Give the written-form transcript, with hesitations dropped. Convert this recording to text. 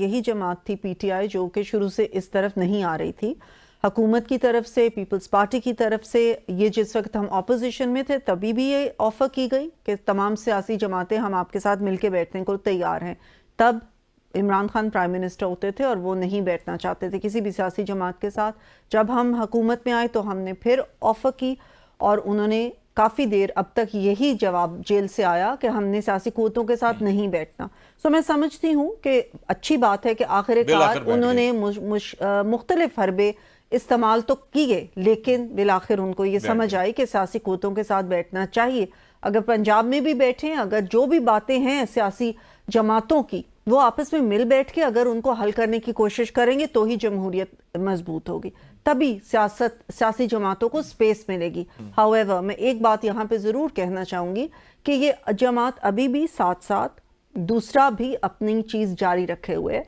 یہی جماعت تھی پی ٹی آئی جو کہ شروع سے اس طرف نہیں آ رہی تھی، حکومت کی طرف سے، پیپلز پارٹی کی طرف سے. یہ جس وقت ہم اپوزیشن میں تھے تبھی بھی یہ آفر کی گئی کہ تمام سیاسی جماعتیں ہم آپ کے ساتھ مل کے بیٹھنے کو تیار ہیں. تب عمران خان پرائم منسٹر ہوتے تھے اور وہ نہیں بیٹھنا چاہتے تھے کسی بھی سیاسی جماعت کے ساتھ. جب ہم حکومت میں آئے تو ہم نے پھر آفر کی اور انہوں نے کافی دیر اب تک یہی جواب جیل سے آیا کہ ہم نے سیاسی قوتوں کے ساتھ نہیں بیٹھنا. میں سمجھتی ہوں کہ اچھی بات ہے کہ آخر کار انہوں نے مختلف حربے استعمال تو کیے، لیکن بالآخر ان کو یہ سمجھ آئی کہ سیاسی قوتوں کے ساتھ بیٹھنا چاہیے. اگر پنجاب میں بھی بیٹھیں، اگر جو بھی باتیں ہیں سیاسی جماعتوں کی وہ آپس میں مل بیٹھ کے اگر ان کو حل کرنے کی کوشش کریں گے تو ہی جمہوریت مضبوط ہوگی، تبھی سیاسی جماعتوں کو سپیس ملے گی. However, میں ایک بات یہاں پہ ضرور کہنا چاہوں گی کہ یہ جماعت ابھی بھی ساتھ ساتھ دوسرا بھی اپنی چیز جاری رکھے ہوئے ہے.